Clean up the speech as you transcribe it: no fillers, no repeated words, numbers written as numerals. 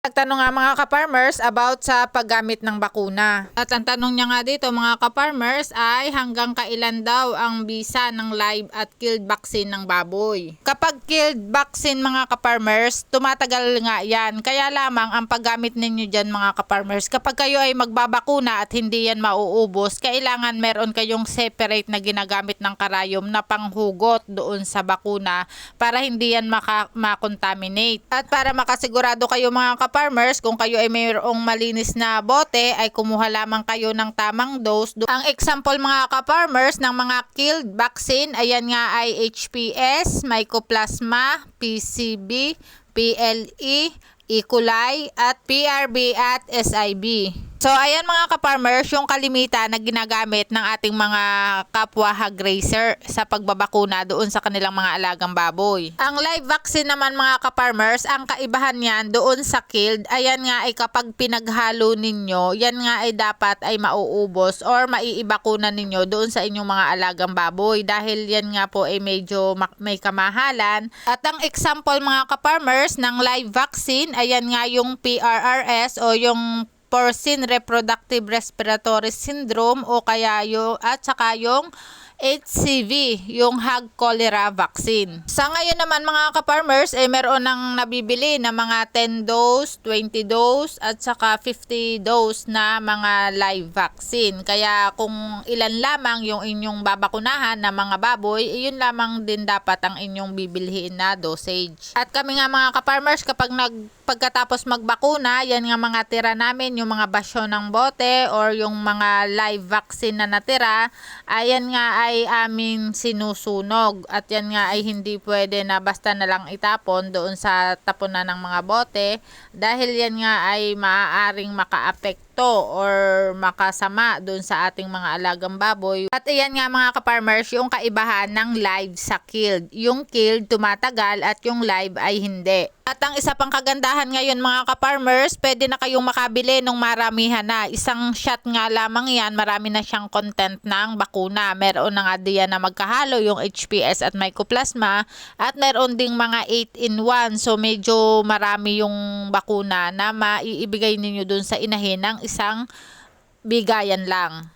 Nagtanong nga mga ka-farmers about sa paggamit ng bakuna. At ang tanong niya nga dito mga ka-farmers ay hanggang kailan daw ang bisa ng live at killed vaccine ng baboy. Kapag killed vaccine mga ka-farmers, tumatagal nga yan. Kaya lamang ang paggamit ninyo dyan mga ka-farmers, kapag kayo ay magbabakuna at hindi yan mauubos, kailangan meron kayong separate na ginagamit ng karayom na panghugot doon sa bakuna para hindi yan makontaminate. At para makasigurado kayo mga ka-farmers, kung kayo ay mayroong malinis na bote, ay kumuha lamang kayo ng tamang dose. Ang example mga ka-farmers ng mga killed vaccine, ayan nga ay HPS, Mycoplasma, PCB, PLE, E. coli, at PRB at SIB. So ayan mga ka-farmers, yung kalimitan na ginagamit ng ating mga kapwa hog raiser sa pagbabakuna doon sa kanilang mga alagang baboy. Ang live vaccine naman mga ka-farmers, ang kaibahan niyan doon sa killed, ayan nga ay kapag pinaghalo ninyo, yan nga ay dapat ay mauubos or maiibakuna ninyo doon sa inyong mga alagang baboy dahil yan nga po ay medyo may kamahalan. At ang example mga ka-farmers ng live vaccine, ayan nga yung PRRS o yung Porcine Reproductive Respiratory Syndrome o kaya yung at saka yung HCV, yung Hog Cholera Vaccine. Sa ngayon naman mga ka-farmers, meron nang nabibili na mga 10 dose, 20 dose at saka 50 dose na mga live vaccine. Kaya kung ilan lamang yung inyong babakunahan na mga baboy, yun lamang din dapat ang inyong bibilhin na dosage. At kami nga mga ka-farmers, pagkatapos magbakuna, yan nga mga tira namin, yung mga basyo ng bote or yung mga live vaccine na natira, ayan nga ay amin sinusunog. At yan nga ay hindi pwede na basta na lang itapon doon sa tapunan ng mga bote dahil yan nga ay maaaring makaapekto or makasama doon sa ating mga alagang baboy. At iyan nga mga ka-farmers, yung kaibahan ng live sa killed. Yung killed tumatagal at yung live ay hindi. At ang isa pang kagandahan ngayon mga ka-farmers, pwede na kayong makabili ng maramihan na. Isang shot nga lamang yan, marami na siyang content ng bakuna. Meron na nga diyan na magkahalo yung HPS at Mycoplasma at meron ding mga 8-in-1. So medyo marami yung bakuna na maiibigay ninyo dun sa inahin ng isang bigayan lang.